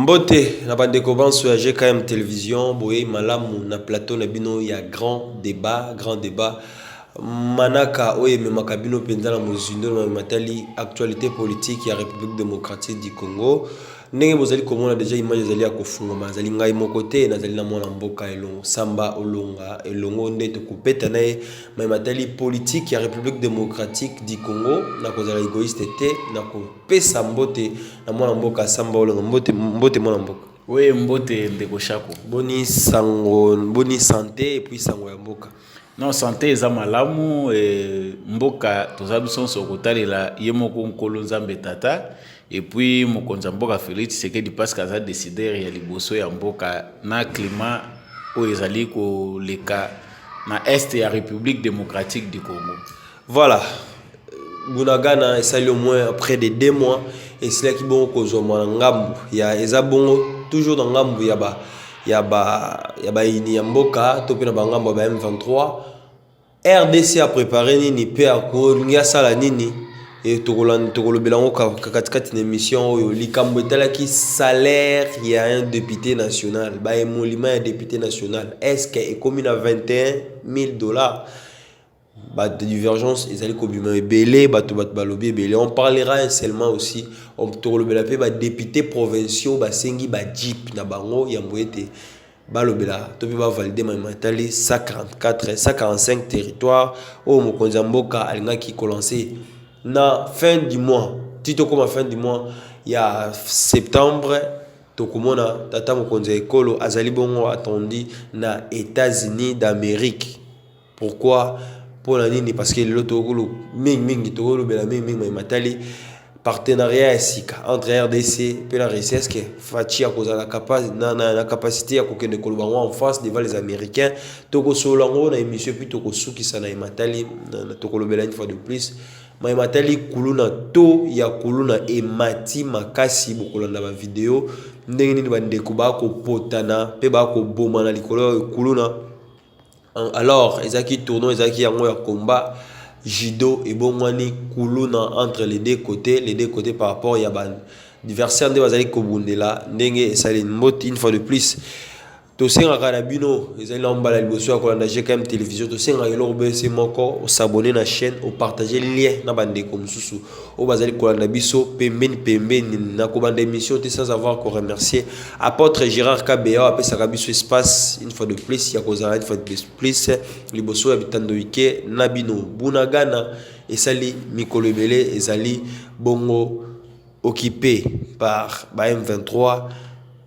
Mbote, na bandeko banso ya GKM Télévision, boye malamu na plateau na bino ya grand débat. Manaka oye me makabino penza na mozindo na matali actualité politique ya République démocratique du Congo. Ndenge bozali komona déjà image zali ya kofunga zali ngai mokote na zali na mwana mboka elongo Samba Olonga elongo nde to kopeta naye matali politique ya République démocratique du Congo na kozala égoïste te na kopesa mbote na mwana mboka Samba Olonga mbote mwana mboka. Oui, mbote ndeko shako. Boni sango, boni santé et puis sango ya mboka. Non, santé eza malamu mboka tozabi sonso kotalela yemoko nkolo nzambe tata et puis mokonza mboka Félix Tshisekedi parce qu'aza décideur ya liboso ya mboka na climat o ezali ko leka na est ya République démocratique du Congo. Voilà. Bunagana esali au moins après de 2 mois et c'est là qui bon kozoma ngambu ya eza bongo toujours dans ngambu yaba ini ya mboka topi na bangambo ba M23 RDC a préparé nini pe akolinga sala nini et tokolobela ngo katikati na émission oyo likambo etalaki salaire ya un député national ba emolima ya député national est-ce que ekomi na $21,000 ba de divergence ezali kobima ebele bato balobi ebele on parlera seulement aussi on tokolobela pe ba député provinciaux ba sengi ba jeep na bango ya mboete balobela to pe ba valider matali 145 territoires au mokonzi mboka alingaki ko lancer na fin du mois tito comme fin du mois ya septembre tokomona tata mokonzi ekolo azali bongo attendu na États-Unis d'Amérique. Pourquoi? Pour la nini parce que l'auto mingi tokolo bela mingi matali partenariat sika entre RDC et la Russie est-ce que Fachi a causé la capacité à kokende kolobango en face devant les Américains toko solango na émission puis toko suki sana matali tokolo bela une fois de plus matali kuluna to ya kuluna e mati makasi bokolanda ba vidéo ndenge nini bandeko ba ko potana pe ba ko boma na likolo kuluna. Alors, ezaki tournoi ezaki yango ya combat judo et bongwani kuluna entre les deux côtés par rapport ya ban adversaire de bazali kobundela ndenge esali mbote une fois de plus to senga karabino ezali lombala liboso ya kolanda GKM Télévision to senga eloko bese moko o s'abonner na chaîne o partager lien na bandeko mususu o bazali kolanda biso pembeni na ko bande émission sans avoir ko remercier apôtre Gérard Kabea apesa kabiso espace une fois de plus ya kozala une fois de plus liboso ya bitando wike na bino bunagana esali mikolo ebele ezali bongo occupé par ba M23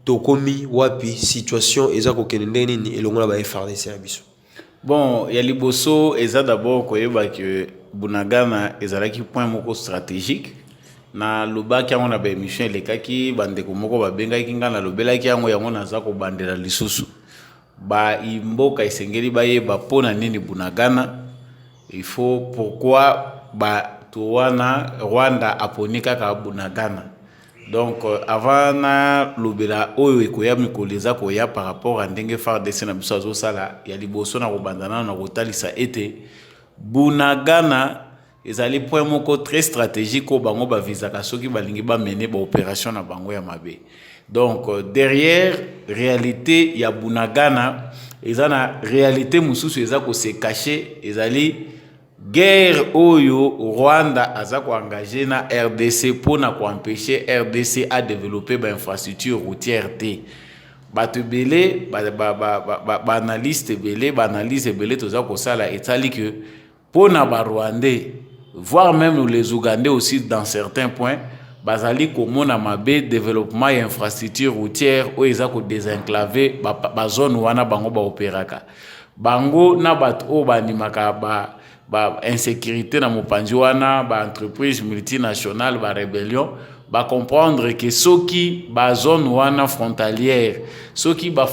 tokomi wapi situation eza kokende nini elongo na ba FARDC ya biso. Bon, ya liboso eza d'abord koyeba que Bunagana ezalaki point moko stratégique na lobaki yango na ba émission elekaki bandeko moko babengaki nga na lobelaki yango yango naza ko bandela lisusu ba imboka esengeli bayeba pona nini Bunagana il faut pourquoi ba towana Rwanda aponika ka Bunagana. Donc avant na lobela oyo ekoyami koleza koya par rapport à ndenge FARDC na biso azosala ya liboso na kobandana na kotalisa ete Bunagana ezali point moko très stratégique ko bango ba visa ka soki balingi ba mener ba opération na bango ya mabe. Donc derrière réalité ya Bunagana ezana réalité mususu eza ko se cacher ezali guerre oyo Rwanda aza ko engagé na RDC pour na ko empêcher RDC à développer ba infrastructure routière té bato belé ba analyste belé ba analyse belé toza ko sala etali que pour na ba Rwandais voire même les Ougandais aussi dans certains points bazali komona mabe développement et infrastructure routière o eza ko désenclaver ba zone wana bango ba opéraka bango na bato o ba nimaka ba insécurité na mopanzi wana ba entreprise multinationale ba rébellion ba comprendre que soki ba zone wana frontalière soki ba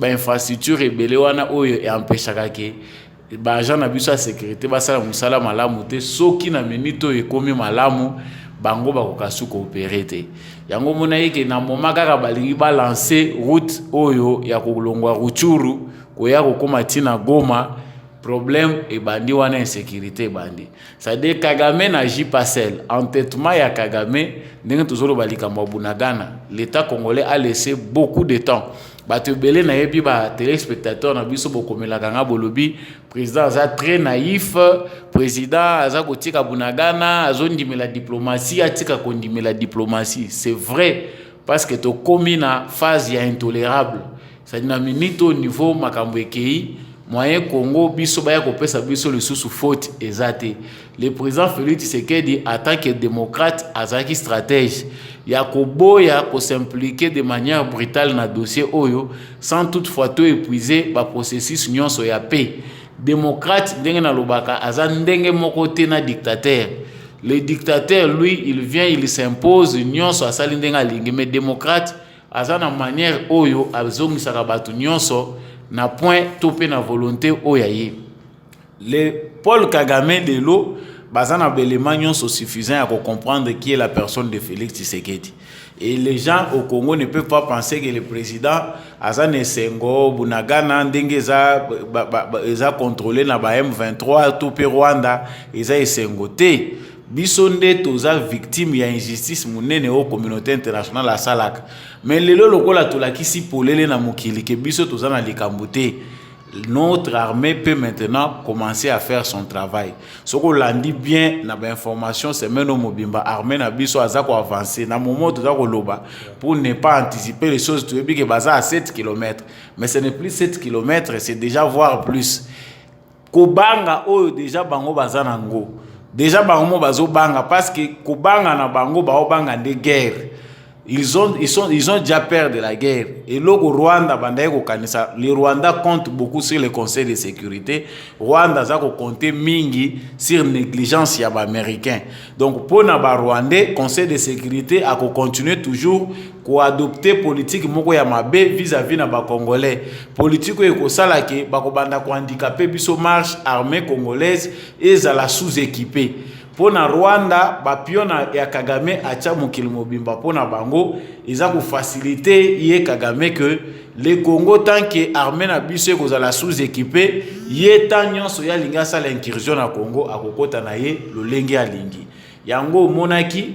infrastructure rebelle wana oyo e empêchaka ke ba agent na biso ya sécurité ba sala musala malamu te soki na minito ekomi malamu bango ba kokasu coopérer te yango mona yeke na moma kaka balingi ba lancer route oyo ya kolongwa Ruchuru koya kokoma tina Goma problème et bandi wana insécurité bandi. C'est-à-dire Kagame n'agit pas seul. Entêtement ya Kagame, ndenge tozolo balikambo Bunagana, l'État congolais a laissé beaucoup de temps. Bato belé na yebi ba téléspectateurs na biso bokomela kanga bolobi président aza très naïf, président aza kotika Bunagana, azondimela diplomatie, atika kondimela diplomatie. C'est vrai parce que to komi na phase ya intolérable. Ça na minute au niveau makambo ekei moyen Congo biso baya kopesa biso le sous faute ezate. Le président Félix Tshisekedi en tant que démocrate azaki stratège ya koboya ko s'impliquer de manière brutale na dossier oyo sans toutefois to épuiser ba processus nyonso ya paix. Démocrate ndenge na lobaka aza ndenge moko te na dictateur. Le dictateur lui il vient il s'impose nyonso asali ndenge alingi, mais démocrate aza na manière oyo azongisaka bato nyonso na point topé na volonté oyaye. Le Paul Kagame de l'eau bazana belément nyonso suffisant à comprendre qui est la personne de Félix Tshisekedi. Et les gens au Congo ne peuvent pas penser que le président Azane Sengo, Bunagana, Ndengeza, contrôlé na ba M23, Topé Rwanda, Eza Sengote. Bisonde toza victime ya injustice munene au communauté internationale à Salak. Mais lelo lokola tolakisi polele na mokili ke biso toza na likambote. Notre armée peut maintenant commencer à faire son travail. Ce qu'on l'a dit bien, na ba information c'est même mobimba armée na biso azako avancer na moment toza ko loba pour ne pas anticiper les choses tu que baza à 7 km. Mais ce n'est plus 7 km, c'est déjà voir plus. Kobanga o déjà bango baza nango. Déjà bango bazo banga parce que kobanga na bango bao banga de guerre. Ils ont déjà peur de la guerre. Et le Rwanda, le Rwanda compte beaucoup sur le Conseil de sécurité. Rwanda a compté mingi sur négligence ya ba américain. Donc pour na ba Rwandais, Conseil de sécurité a continuer toujours ko adopter politique moko ya mabe vis-à-vis na ba Congolais. Politique ko sala ke ba ko banda ko handicapé biso marche armée congolaise et za la sous-équipée. Pour na Rwanda, bapiona ya Kagame acha mokili mobimba pour na bango, ils ont facilité yé Kagame que le Congo tant que armée na biso ko la sous-équipé, yé tant nyonso ya linga sa l'incursion na Congo akokota na ye lo lengi ya lingi. Yango monaki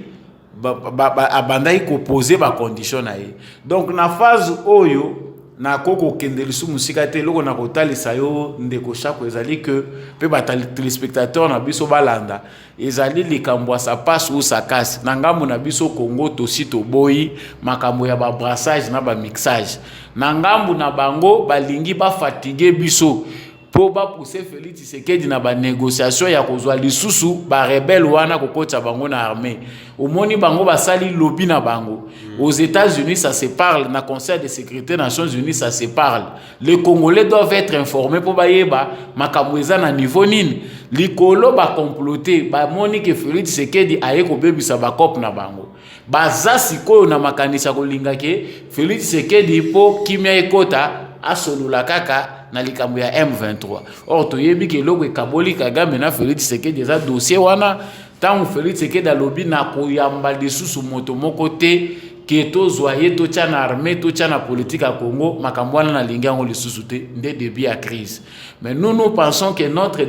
abandai ko poser ba condition na ye. Donc na phase oyo na koko kendelisu musika te loko na kotalisa yo ndeko chako ezali que pe ba téléspectateur na biso balanda ezali likambo sa passe ou sa casse na ngambo na biso Congo to sito boyi makambo ya ba brassage na ba mixage na ngambo na bango balingi ba fatiguer biso po ba pousser Félix Tshisekedi na ba négociation ya kozwa lisusu ba rebelle wana kokota bango na armée omoni bango basali lobby na bango. Aux États-Unis ça se parle, na Conseil de sécurité des Nations Unies ça se parle. Les Congolais doivent être informés pour bayeba makambo eza na niveau nini likolo ba comploter ba moni ke Félix Tshisekedi aye ko bebisa ba cop na bango baza sikoyo na makanisa kolinga ke Félix Tshisekedi po kimia ekota asolula kaka na likambo ya M23. Or toyebi ke loko ekaboli Kagame na Félix Tshisekedi eza dossier wana tant Félix Tshisekedi alobi na koyamba lisusu moto moko te ke tozwaye to tia na armée to tia na politique à Congo makambo wana na lingi yango lisusu te nde début à crise. Mais nous pensons que notre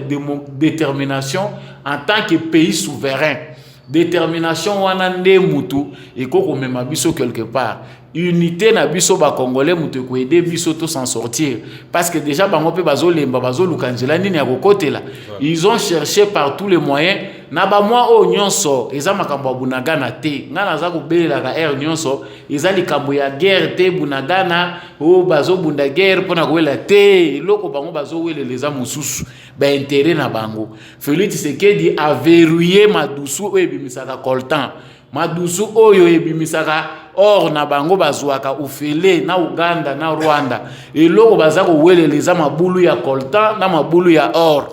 détermination en tant que pays souverain, détermination wana nde mutu ekoko mema biso quelque part. Unité na biso ba congolais mutu ko aider biso to s'en sortir parce que déjà bango pe bazo lemba bazo lukanjela nini ya kokotela. Ils ont cherché par tous les moyens na ba moi o nyonso eza makambo Bunagana te ngana za ko belela ka air nyonso eza likambo ya guerre te Bunagana o bazo bunda guerre pona ko wela te loko bango bazo wele leza mususu ba intérêt na bango. Félix Tshisekedi a verrouillé Madusu o ebimisaka coltan Madusu oyo ebimisaka or na bango bazwaka ufele na Uganda na Rwanda eloko bazako weleleza mabulu ya coltan na mabulu ya or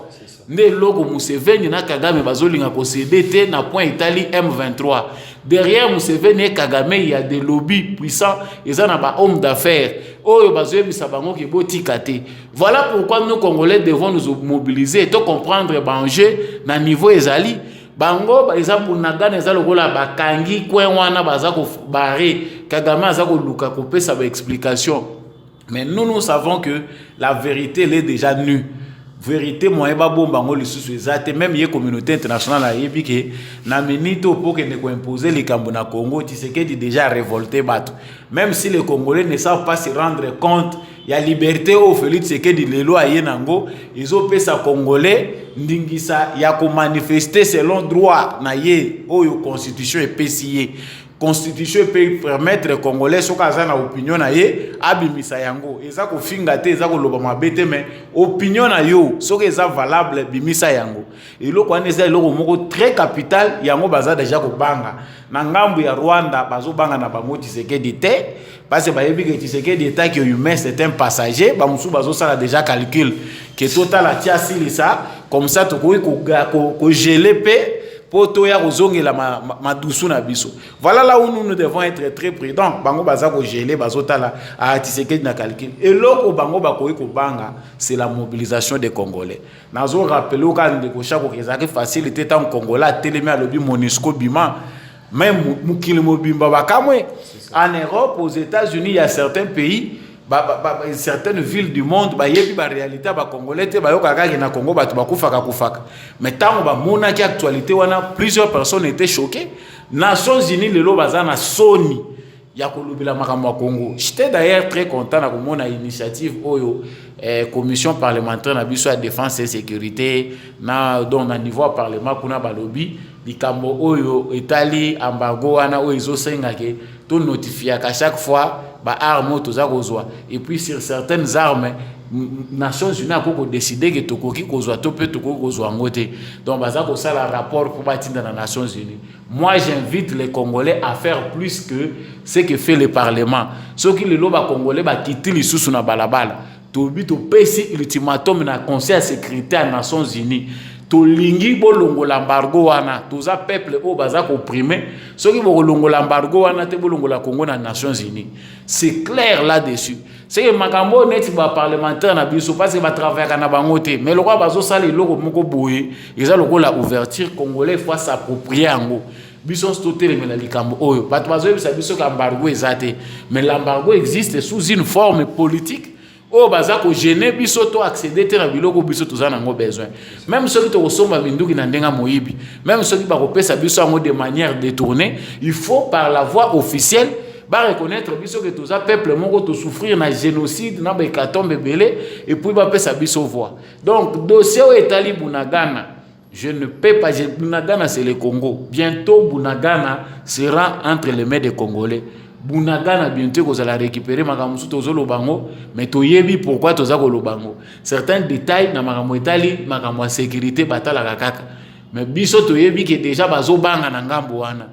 nde loko Museveni na Kagame bazolinga ko céder na point Italie M23 derrière Museveni et Kagame il y a des lobbies puissants ils na ba homme d'affaires oyo bazoyebisa bango ke botika te. Voilà pourquoi nous Congolais devons nous mobiliser et comprendre danger na niveau ezali bango eza Bunagana eza lokola bakangi kwen wana bazako barrer Kagame azako luka ko pesa ba explication. Mais nous savons que la vérité elle est déjà nue. vérité moyen ba bomba ngoli susu ezate même les communauté internationale a yebi que na minito pour que ne ko imposer les Kambo na Congo Tshisekedi déjà révolté bato même si les Congolais ne savent pas se rendre compte il y a liberté au Félix Tshisekedi les lois yenango ils ont fait ça Congolais ndingisa ya ko manifester selon droit na ye oyo constitution et PCA constitution peut permettre les Congolais so kaza na opinion na ye abimisa yango eza ko finga te eza ko loba mabete mais opinion na yo so que eza valable bimisa yango eloko ane eza eloko moko très capital yango baza déjà ko banga na ngambu ya Rwanda bazo banga na bango Tshisekedi te parce que bayebi que Tshisekedi état que humain c'est un passager ba musu bazo sala déjà calcul que total a tia ça comme ça to ko geler pe poto ya kozongela madusu na biso. Voilà là où nous devons être très prudents. Bango baza ko geler bazotala a Tshisekedi na calcul. Et loko bango bakoyi ko banga c'est la mobilisation des Congolais. Nazo rappeler ka ndeko chako kezaki facilité tant Congolais telemi à lobby MONUSCO bima même mukili mobimba bakamwe. En Europe, aux États-Unis, il y a certains pays certaines villes du monde ba yebi ba réalité ba congolais te ba yoka na Congo ba to ba kufaka mais tant ba mona ki actualité wana plusieurs personnes étaient choquées. Nations Unies lelo bazana soni ya kolubila makambo Congo. J'étais d'ailleurs très content na komona initiative oyo commission parlementaire na biso ya défense et sécurité na donc na niveau parlement kuna ba lobby likambo oyo etali embargo wana oyo ezosenga ke to notifier à chaque fois ba armes toza kozwa et puis sur certaines armes Nations Unies a décidé que tokoki kozwa to pe tokoki kozwa ngote donc baza ko sala rapport pour batinda na Nations Unies. Moi j'invite les Congolais à faire plus que ce que fait le parlement. Ceux qui le loba Congolais ba quitter les sous na balabala to bi to pesi ultimatum na Conseil de sécurité des Nations Unies to lingi bolongo l'embargo wana toza peuple o baza ko opprimer ceux qui bolongo l'embargo wana te bolongo la Congo na Nations Unies. C'est clair là-dessus. C'est que makambo neti ba parlementaire na biso parce que ba travailler na bango te mais le roi bazo sala eloko moko boye eza loko la ouverture congolais faut s'approprier ango biso stoté le mela likambo oyo bato bazo yebisa biso ka embargo ezate mais l'embargo existe sous une forme politique. Oh baza ko gêner biso to accéder te na biloko biso toza nango besoin même ceux qui to kosomba binduki na ndenga moyibi même ceux qui ba kopesa biso ango de manière détournée il faut par la voie officielle ba reconnaître biso que toza peuple moko to souffrir na génocide na ba katombe belé et puis ba pesa biso voix donc dossier o etali Bunagana je ne peux pas Bunagana c'est le Congo bientôt Bunagana sera entre les mains des Congolais. Bunagana bientôt que vous allez récupérer makamusu tozo lobango mais toyebi pourquoi toza ko lobango certains détails na makamu etali makamu sécurité batala kaka mais biso toyebi que déjà bazo banga na ngambo wana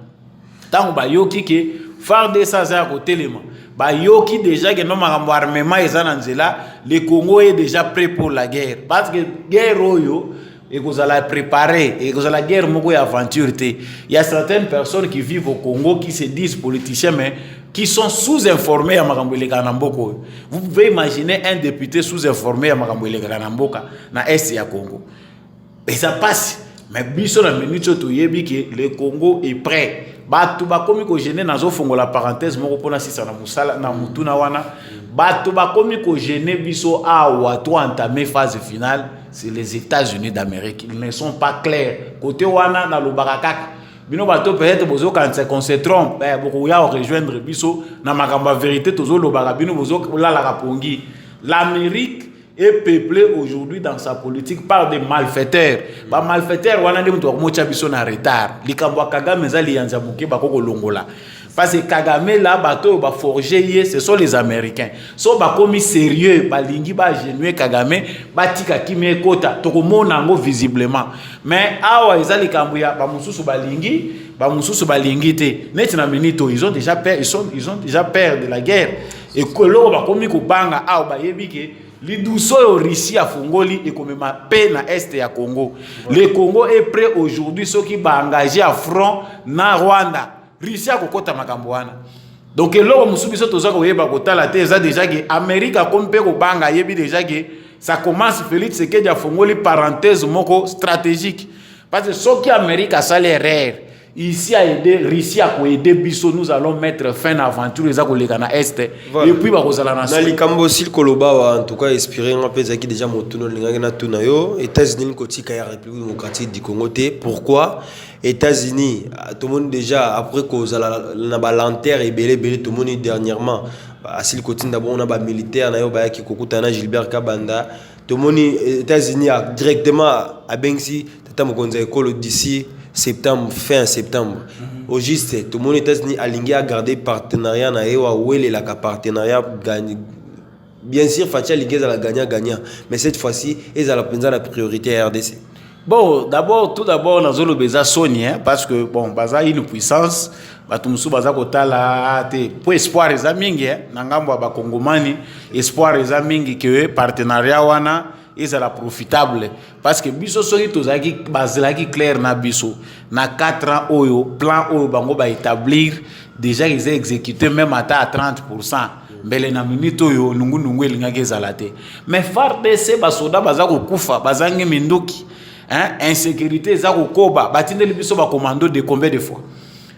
tango ba yoki ke farde ça za ko telema ba yoki déjà que no makamu armement ezana nzela le Congo est déjà prêt pour la guerre parce que guerre oyo et que vous allez préparer et que vous allez guerre moko aventure. Il y a certaines personnes qui vivent au Congo qui se disent politiciens mais qui sont sous-informés à Makamboule Kanamboko. Vous pouvez imaginer un député sous-informé à Makamboule Kanamboka na Est ya Congo. Et ça passe. Mais biso na minute to yebi que le Congo est prêt. Batu ba komi ko gêner nazo fongo la parenthèse moko pona sisa na musala na mutuna wana. Batu ba komi ko gêner biso awa to entamer phase finale. C'est les États-Unis d'Amérique. Ils ne sont pas clairs. Côté wana na lobarakaka. Bino bato peut-être bozo quand se trompe, beaucoup ya rejoindre biso na makamba vérité tozo lobaka bino bozo la rapongi. L'Amérique est peuplée aujourd'hui dans sa politique par des malfaiteurs. Ba malfaiteurs wana ndi mtu mocha biso na retard. Likambo Kagame zali yanza buke bakoko longola. Parce que Kagame là bato ba forger ce sont les Américains. So ba komi sérieux ba lingi ba genué Kagame ba tika kimé kota toko monango visiblement. Mais awa ezali kambu ya ba mususu ba lingi te. Net na minito ils ont déjà peur de la guerre et que lo ba komi ko banga awa ba yebike li douso yo Russie a fongoli et comme ma paix na est ya Congo. Le Congo est prêt aujourd'hui ceux qui ba engagé à front na Rwanda. Russie a kokota makambo wana. Donc eloko musubiso toza ko yeba kotala te eza déjà que Amérique a comme pe ko banga yebi déjà que ça commence Félix Tshisekedi a fongoli parenthèse moko stratégique parce que ce qui Amérique a salé rare ici a aidé Russie a aidé biso nous allons mettre fin à aventure eza koleka na est et puis ba kozala na na likambo sil koloba en tout cas inspiré nga peza ki déjà motuno lingaki na tuna yo États-Unis kotika ya République démocratique du Congo te pourquoi États-Unis tout le monde déjà après kozala na ba lanterne et belé tout le monde dernièrement asil kotinda bon on a ba militaire na yo ba ki kokutana Gilbert Kabanda tout le monde États-Unis a directement a Bengsi tata mokonza école d'ici septembre, fin septembre. Au juste, tout le monde États-Unis aligné à garder partenariat na ewa wele la partenariat gagne. Bien sûr, Fatia Ligue à la gagnant, mais cette fois-ci, ils ont la priorité à RDC. Bon, tout d'abord, dans le Béza Sony, parce que bon, Baza une puissance, Batumsu Baza Kotala, pour espoir les amis, Nangambo Bakongomani, espoir les amis que partenariat wana. Ils sont profitable parce que biso soki tozaki bazalaki clair na biso na 4 ans oyo plan oyo bango ba établir déjà ils ont exécuté même à 30% mbele na minute oyo nungu elingaki ezalate mais FARDC basoda bazako kufa bazangi minduki insécurité ezako koba batindeli biso ba commando de combien de fois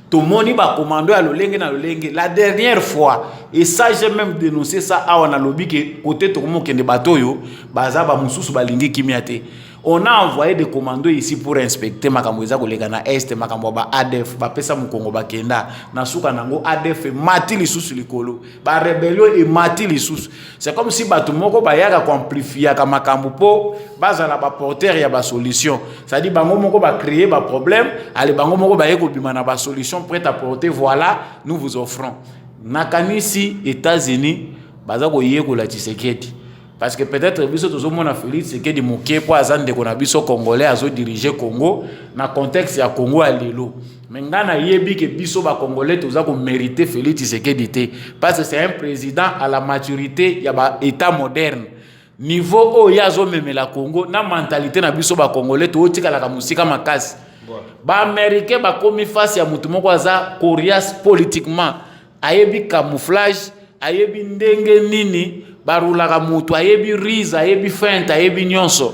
tout le monde va commander à l'olenge na l'olenge. La dernière fois, et ça j'ai même dénoncé ça à on a lobby que côté tout le monde qui est bateau yo, baza ba mususu balingi kimiate. On a envoyé des commandos ici pour inspecter makamboza kolega na est makambo ba ADF ba pesa mu Kongo ba kenda na suka nango ADF mati lisusu likolo ba rébellion et mati lisusu. C'est comme si bato moko ba yaka amplifier ka makambo po baza la ba porteur ya ba solution. Ça dit bango moko ba créer ba problème, allez bango moko ba yeko bima na ba solution prête à porter voilà, nous vous offrons. Nakanisi États-Unis baza ko yeko la Tshisekedi. Parce que peut-être biso tozomona Félix Tshisekedi moké po azande ko na biso congolais azo diriger Congo na contexte ya Congo à lelo. Mais ngana yebi que biso ba congolais toza ko mériter Félix Tshisekedi té parce que c'est un président à la maturité ya ba état moderne. Niveau o yazo memela Congo na mentalité na biso ba congolais to tikala ka musika makasi. Ba américain ba komi face ya mutu moko aza coriace politiquement. Ayebi camouflage, ayebi ndenge nini barulaka mutu ayebi riza ayebi fenta ayebi nyonso.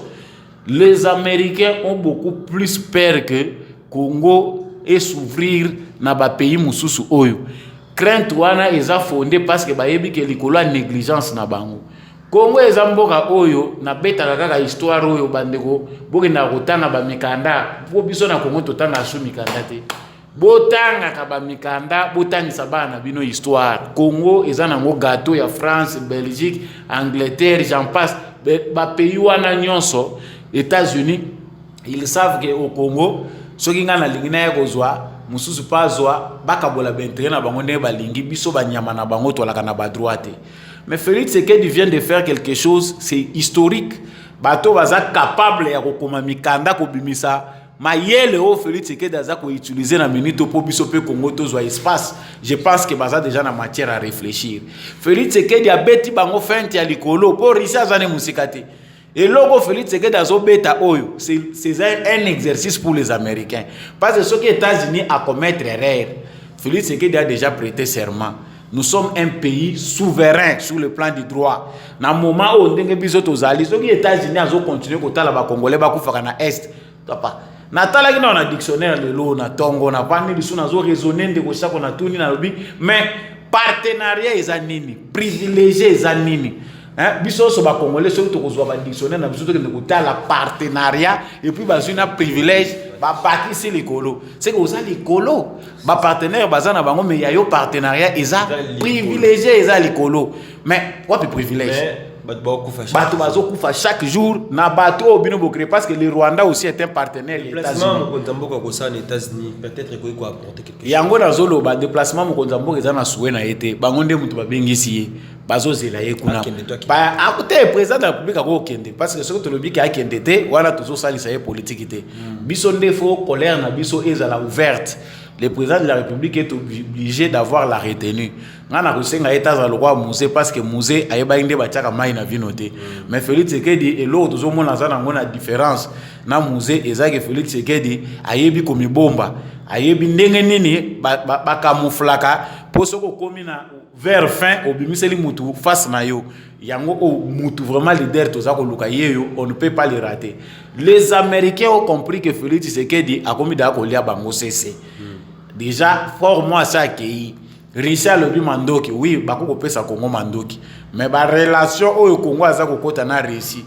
Les Américains ont beaucoup plus peur que Congo et s'ouvrir na ba pays mususu oyo. Crainte wana eza fondé parce que bayebi que likolo négligence na bango. Congo eza mboka oyo na beta kaka histoire oyo bandeko boke na kotanga ba mikanda po biso na Congo totanga asu mikanda te. Botanga kaba mikanda botangisa bana bino histoire. Congo eza nango gâteau ya France, Belgique, Angleterre, j'en passe. Ba pays wana nyonso, États-Unis, ils savent que au Congo, soki nga na lingi na kozwa, mususu pazwa, bakabola bentere na bango ne balingi biso banyama na bango tolaka na ba droite. Mais Félix Tshisekedi vient de faire quelque chose, c'est historique. Bato baza capable ya kokoma mikanda ko bimisa. Mayele o Félix Tshisekedi aza ko utiliser na minute po biso pe Congo tozwa espace. Je pense que baza déjà na matière à réfléchir. Félix Tshisekedi a beti bango fente ya likolo po risa zane musikate. Et logo Félix Tshisekedi azo beta oyo, c'est un exercice pour les Américains. Parce que ce que les États-Unis a commettre erreur. Félix Tshisekedi a déjà prêté serment. Nous sommes un pays souverain sur le plan du droit. Dans le moment où on a besoin de ceux qui les États-Unis ont continué à faire les Congolais à l'Est. Natala qui na dictionnaire de l'eau na tongo na pani biso na zo raisonner de ko sako na tuni na lobi mais partenariat ezanini privilégié ezanini hein biso so ba congolais so to ko zo ba dictionnaire na biso to ko tala partenariat et puis ba na privilège ba bakisi likolo c'est que oza likolo ba partenaire bazana bango mais ya yo partenariat eza privilégié eza likolo mais quoi privilège bato bazo kufa chaque jour na bato obino bokre parce que le Rwanda aussi est un partenaire des États-Unis. États-Unis peut-être quoi apporter quelque chose. Yango na zolo ba déplacement mo konzambo ezana soué na été bango nde mutu babengisi bazo zela ye kuna ba akote président de la République ako kende parce que ce que to lobi ka kende te wana tozo salisa ye politique te biso ndefo colère na biso ezala ouverte. Le président de la République est obligé d'avoir la retenue. Ngana kusenga etaza lokwa musée parce que musée ayeba inde batiaka mai na vinoté. Mais Félix Tshisekedi et l'autre tozomona za nango na différence na musée ezaki Félix Tshisekedi ayebi komi bomba ayebi ndenge nini ba camouflaka posoko komi na vers fin obimiseli mutu face na yo yango o mutu vraiment leader tozako luka yeyo on ne peut pas le rater. Les Américains ont compris que Félix Tshisekedi a commis da kolia bango cessé. déjà fort moi ça qui Russie alobi mandoki oui bako pesa Congo mandoki mais ba relation oyo Congo aza kokota na Russie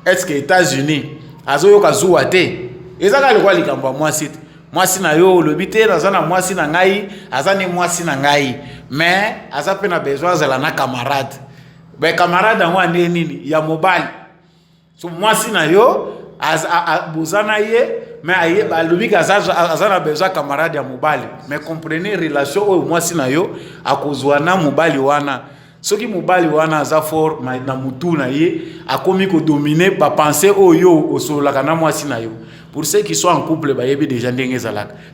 est-ce que États-Unis azoyoka zuwa te ezaka lekwa likambo moi si na yo lobi te nazana moi si na ngai azani moi si na ngai mais aza pe na besoin zala na camarade ba camarade ngwa nini ya mobile so moi si na yo bozana ye mais aye ba lobi ka azana besoin camarade ya mobile mais comprenez relation oyo moi si na yo akozwa na mobile wana soki mobile wana aza fort na mutu na ye akomi ko dominer ba penser oyo osolaka na moi si na yo. Pour ceux qui sont en couple,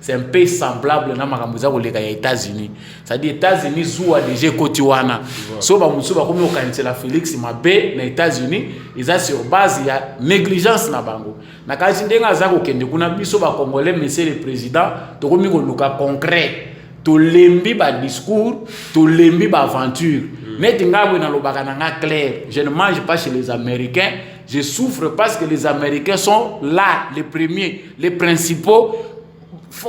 c'est un peu semblable à les États-Unis. C'est-à-dire les États-Unis sont déjà côté wana. So ba musu ba komi okanisela Félix Mabe na États-Unis, ils sont sur base ya négligence na bango. Na kasi ndenga za ko kende kuna biso ba congolais monsieur le président, to komi ko luka concret. To lembi ba discours, to lembi ba aventure. Net ngabwe na lobaka na clair. Je ne mange pas chez les Américains. Je souffre parce que les Américains sont là, les premiers, les principaux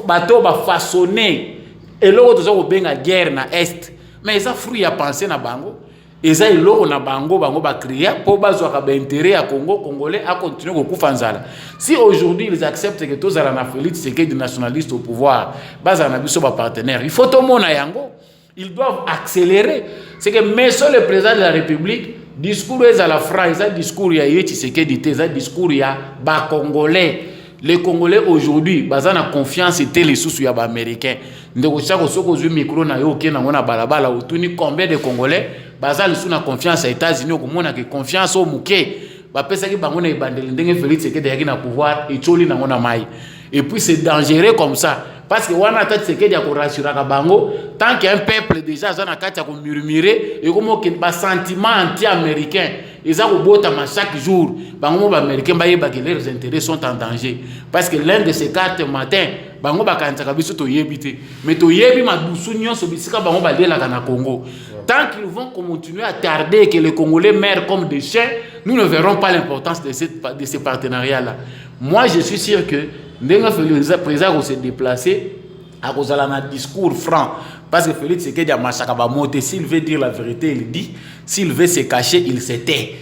bateaux façonnés. Et là, ils ont une guerre na Est. Mais ils ont fruit à penser na bango. Ils ont na bango ba crier pour bazoaka ba intérêt à Congo, Congolais à continuer au Koufanzala. Si aujourd'hui ils acceptent que tous la Félix Tshisekedi des nationalistes au pouvoir, bazana biso ba partenaire. Il faut tout monde yango. Ils doivent accélérer. C'est que monsieur le président de la République discours est à la phrase, ça discours ya yeti sécurité, ça discours ya ba congolais. Les Congolais aujourd'hui, bazana na confiance était les sous ya ba américains. Ndeko chako soko zu micro na yo kena ngona balabala utuni combien de Congolais bazali sous na confiance aux États-Unis ko mona que confiance au muke. Ba pesa ki bango na ibandeli ndenge Félix Tshisekedi yaki na pouvoir et choli na ngona mai. Et puis c'est dangereux comme ça. Parce que wana tati Tshisekedi ya ko rassurer ka bango tant qu'un peuple déjà zana kati ya ko murmurer et comme que ba sentiment anti-américain ils ont botama chaque jour bango ba américain ba yeba que leurs intérêts sont en danger parce que l'un de ces 4 matins bango ba kanza ka biso to yebite mais to yebi madusu nyonso bisika bango ba lela na Congo tant qu'ils vont continuer à tarder que les Congolais meurent comme des chiens nous ne verrons pas l'importance de ces partenariats là. Moi je suis sûr que le président va se déplacer à cause de un discours franc. Parce que Félix Tshisekedi a machaka monter. S'il veut dire la vérité, il dit. S'il veut se cacher, il se tait.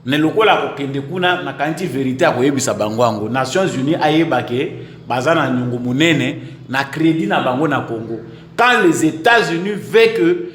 Ne lokola kokende kuna na kanti vérité a koyebisa bango ango. Nations Unies ayebake bazana nyungu munene na crédit na bango na Congo. Quand les États-Unis veulent que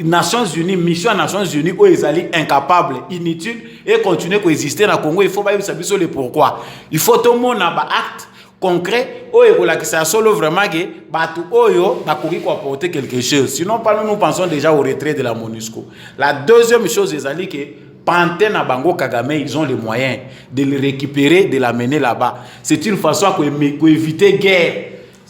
Nations Unies, mission Nations Unies, où ils sont incapables, inutiles et continuer à exister dans le Congo, il faut pas savoir le pourquoi. Il faut tout le monde avoir acte concret où il ça solo vraiment que batu oyo na koki ko apporter quelque chose. Sinon pas nous pensons déjà au retrait de la MONUSCO. La deuxième chose c'est que Pantin na Bango Kagame, ils ont les moyens de le récupérer, de l'amener là-bas. C'est une façon pour éviter guerre.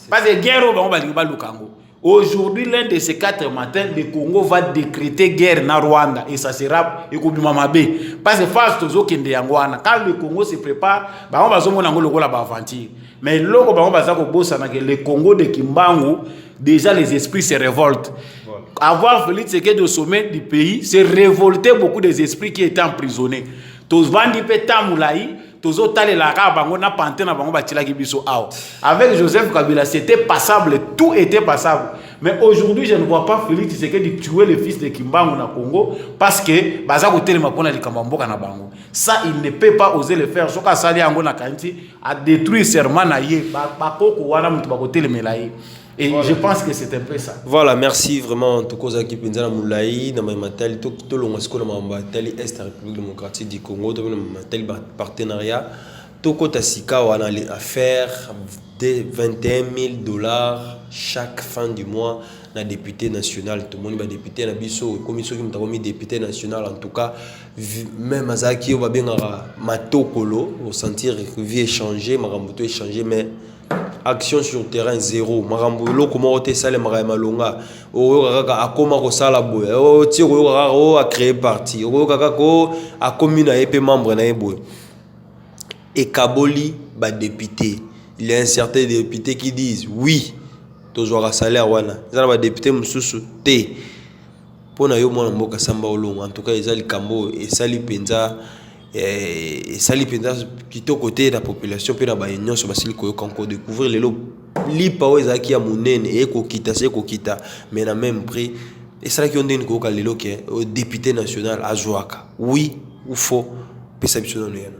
Parce que guerre au Bango Baliba Lukango. Aujourd'hui, l'un de ces 4 matins, le Congo va décréter guerre na Rwanda et ça sera Ekubimamabe. Parce que face aux autres quand le Congo se prépare, on va se aventure. Mais logo le Congo de Kimbangu, déjà les esprits se révoltent. Voilà. Avoir Félix Tshisekedi au sommet du pays, c'est révolter beaucoup des esprits qui étaient emprisonnés. Tous vandi peta moulaï. Avec Joseph Kabila, c'était passable, tout était passable. Mais aujourd'hui, je ne vois pas Félix Tshisekedi tuer le fils de Kimbangu na Congo parce que ça, il ne peut pas oser le faire. A détruit serment na ye, et voilà. Je pense que c'est un peu ça. Voilà, merci vraiment. Tout cause qui penzana moulaï, na mamatali, tout le school na mamatali Est République démocratique du Congo, tout le mamatali partenariat, tout côté sika on a les affaires de $21,000 chaque fin du mois. Na député national, tout le monde va député na biso, commission qui m'a mis député national en tout cas, même Azaki on va bien matokolo, au sentir vie échanger, maramboto échanger, mais action sur terrain zéro. Marambulo comment on sale malonga. O a comment ko sala boy. O ti o a créer parti. O kaka ko a commune a épé membre na boy. Et Kaboli ba député. Il y a un certain député qui disent oui. Toujours à salaire wana. Ça va député mususu té. Pona yo mwana mboka samba olongo. En tout cas ezali kambo et sali penza. Et ça li penza plutôt côté de la population puis na ba union sur basili ko découvrir les lots lipa oyo ezalaki ya monene ekokita se ekokita mais na même prix esalaki yo ndenge koyoka lelo ke député national azwaka oui ou faux pesa biso nano ya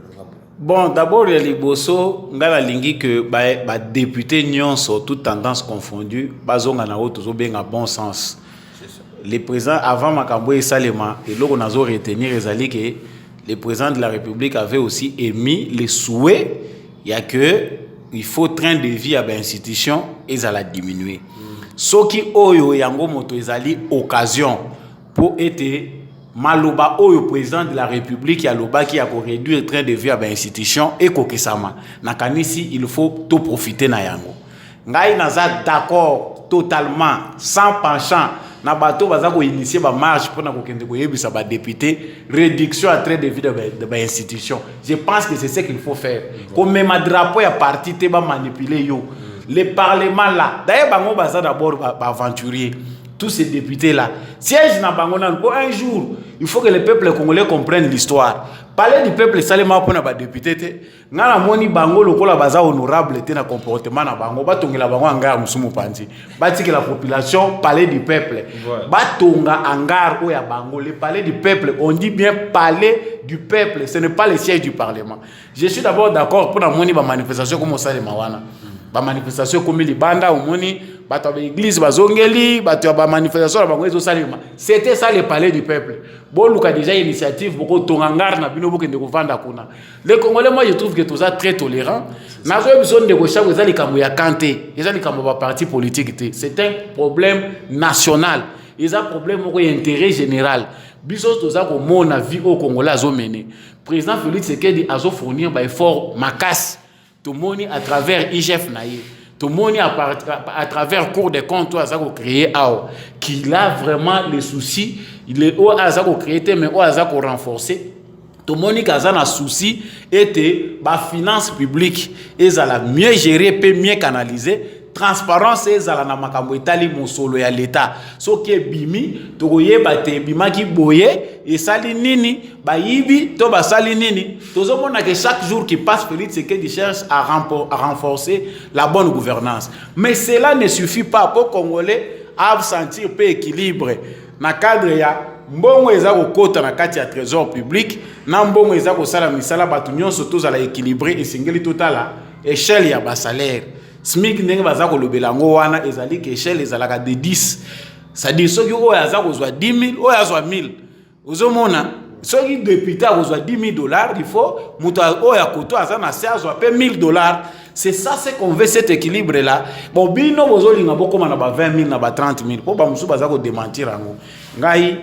bon d'abord ya liboso nga nalingi ke député nyonso toute tendance confondue bazonga na oyo tozobenga bon sens. Le président avant makambo esalema eloko nazo retenir ezali ke le président de la République avait aussi émis le souhait il y a que il faut train de vie à l'institution et ça la diminuer. Soki oyo yango moto ezali occasion pour être maloba oyo président de la République ya loba qui a ko réduire train de vie à l'institution et kokisama nakanisi il faut tout profiter na yango. Ngai naza d'accord totalement sans penchant na bato baza ko initier ba marche pour na ko kende ko yebisa ba député réduction à train de vie de ba institution. Je pense que c'est ce qu'il faut faire. Comme même drapeau ya parti te ba manipuler yo. Le parlement là, d'ailleurs bango baza d'abord ba aventurier. Tous ces députés là, siège na bango na ko un jour, il faut que le peuple congolais comprenne l'histoire. Parler du peuple salement pour na ba député te. Ngana moni bango lokola baza honorable te na comportement na bango batongela bango angara musumu panzi. Bati que la population parler du peuple. Batonga angara o ya bango le parler du peuple, on dit bien parler du peuple, ce n'est pas le siège du parlement. Je suis d'abord d'accord pour na moni ba manifestation comme ça les mawana. Ba manifestation comme libanda au moni bato ba église bazongeli bato ba manifestation ba ngwezo salima c'était ça le palais du peuple bon luka déjà initiative boko tongangar na bino boko ndeko vanda kuna les congolais moi je trouve que tous ça très tolérant nazo besoin de ko chaque ezali kambo ya kanté ezali kambo ba parti politique té c'est un problème national ils a problème ko intérêt général biso toza ko mona vie au Congolais azo mener président Félix Tshisekedi azo fournir ba effort makas tout le monde à travers IGF naïe tout le monde à travers cours de compte à ça créé qu'il a vraiment les soucis il est au à ça créé mais au à ça renforcer tout le monde qui a un souci était ba finance publique et ça la mieux gérer peut mieux canaliser transparence et ça la na makambo etali mosolo ya l'état so qui bimi to koyeba te bima ki boye et sali nini ba yibi to ba sali nini tozo mona que chaque jour qui passe Félix Tshisekedi cherche à renforcer la bonne gouvernance mais cela ne suffit pas pour Congolais à sentir peu équilibre na cadre ya mbongo eza kokota na kati ya trésor public na mbongo eza ko sala misala batu nyonso tozala équilibré et singeli totala échelle ya ba salaire SMIC ndenge baza ko lobela ngo wana ezali ke échelle ezalaka de 10 ça dit soki oyo aza ko zwa 10000 oyo azwa 1000 ozomona soki député azwa 10000 dollars il faut muto oyo akoto aza na se azwa pe 1000 dollars c'est ça c'est qu'on veut cet équilibre là bon bino bozolinga bokoma na ba 20000 na ba 30000 po ba musu baza ko démentir ngo ngai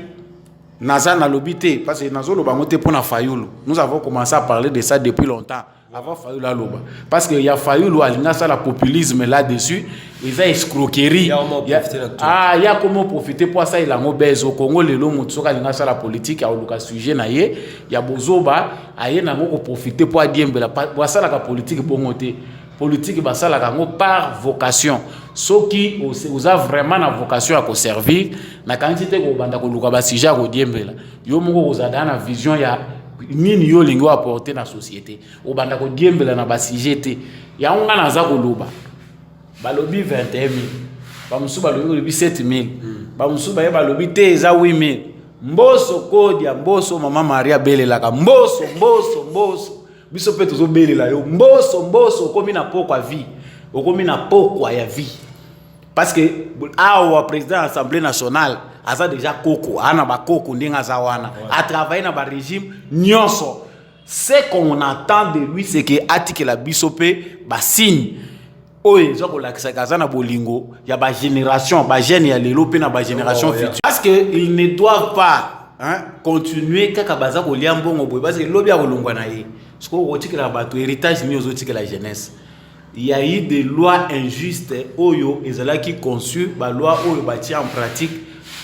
naza na lobité parce que nazo loba ngote pona Fayulu nous avons commencé à parler de ça depuis longtemps avant Fayulu loba parce que il y a Fayulu alinga ça la populisme là-dessus ils a escroquerie il y a comment profiter pour ça il a ngobez au Congo lelo mutu soka alinga ça la politique ya oluka sujet na ye ya bozoba aye na ngoko profiter pour adiembela pour ça la politique bongote politique basala kango par vocation ceux qui ont vraiment la vocation à conserver na quantité ko banda ko luka ba sujet ko diembela yo moko kozada na vision ya nini yo lingo apporter na société o banda ko diembela na ba sujet te ya nga na za ko loba balobi 21000 ba musu balobi 7000 ba musu ba balobi te za 8000 mboso kodia mboso mama Maria belelaka mboso biso pe tozo belela yo mboso komi na pokwa vie okomi na pokwa ya vie parce que awa président de l'Assemblée nationale aza déjà koko ana ba koko ndinga za wana a travailler na ba régime nyonso ce qu'on attend de lui c'est que atike la biso pe ba signe oye zo ko lakisa kaza na bolingo ya ba génération ba jeune ya lelo pe na ba génération future parce que ils ne doivent pas continuer kaka baza ko liambongo boy parce que lobi ya kolongwa na ye ce qu'on retire la bateau héritage ni aux autres que la jeunesse il y a eu des lois injustes oyo ezala qui conçu ba loi oyo bâti en pratique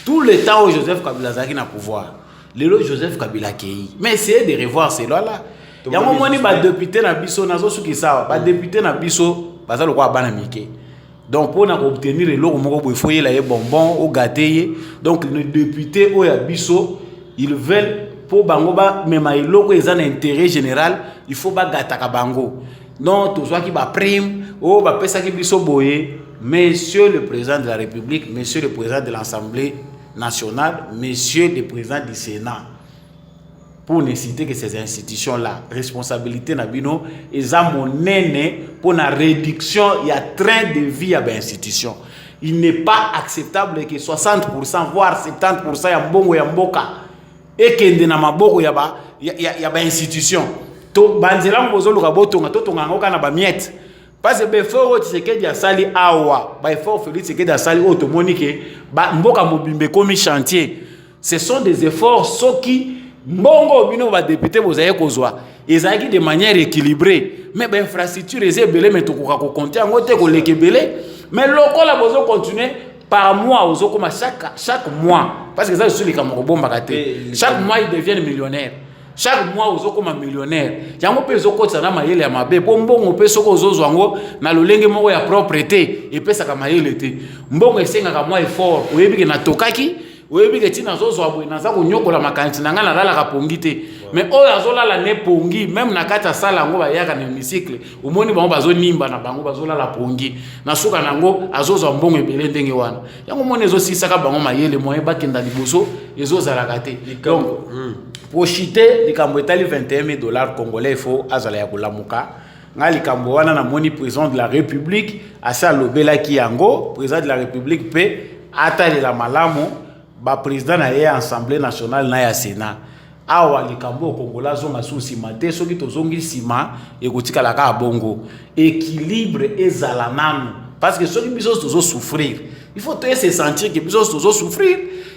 tout le temps où Joseph Kabila zaki na pouvoir les lois Joseph Kabila kei mais essayez de revoir ces lois là il y a moment ni ba député na biso nazo suki sawa ba député na biso bazalo kwa bana mike donc pour obtenir les lois moko bo foyer la bonbon au gâté donc les députés oyo biso ils veulent pour bango ba mema iloko eza na intérêt général, il faut ba gataka bango. Non, tout soit qui ba prime, oh ba pesa ki biso boye, monsieur le président de la République, monsieur le président de l'Assemblée nationale, monsieur le président du Sénat. Pour ne citer que ces institutions-là, responsabilité nabino, ils ont monnaie pour la réduction, il y a train de vie à l'institution. Il n'est pas acceptable que 60%, voire 70% ya mbongo ya mboka et que na maboko ya ba institution. To banzela mbozo lukabotonga to tonga ngoka na ba miette. Parce que before Tshisekedi a sali awa, before Félix Tshisekedi a sali automonique, ba mboka mobimbe komi chantier. Ce sont des efforts soki mbongo bino ba député bozaye kozwa ezaki de manière équilibrée mais ba infrastructure eze belé mais to ko compter ngote ko lekebele mais lokola bozo continuer par mois ozo comme chaque mois parce que ça je suis les kamorobomba kate chaque mois ils deviennent millionnaires chaque mois ozo comme millionnaire yango pe zo kotsa na mayele ya mabe po mbongo pe soko ozo ngo na lolenge moko ya propriété et pesa ka mayele te mbongo esenga ka moi effort oyebi ke na tokaki oyebi ke tina zo zwa boye naza ko nyokola makanisi na ngana lala ka pongi te mais oyo azolala ne pongi même na kata sala ngo ba yaka na hémicycle omoni bango bazo nimba na bango bazolala pongi na suka nango azozwa mbongo ebele ndenge wana yango moni ezo sisaka bango mayele moye bakenda liboso ezo zalaka te donc pour chiter likambo etali $21,000 congolais faut azala ya kulamuka nga likambo wana na moni président de la République asa lobelaki yango président de la République pe atali la malamu ba président na ye assemblée nationale na ya Sénat awa likambo kongola zonga susi mate soki tozongi sima ekotika la ka bongo équilibre ezala nanu parce que soki biso tozo souffrir il faut se sentir que biso tozo souffrir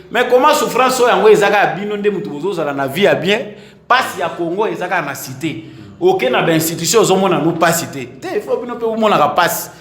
mais comment souffrance so yango ezaka bino nde mutu bozo zala na vie ya bien passe ya Congo ezaka na cité aucun na ba institution ozomona no pas cité te il faut bino pe omona ka passe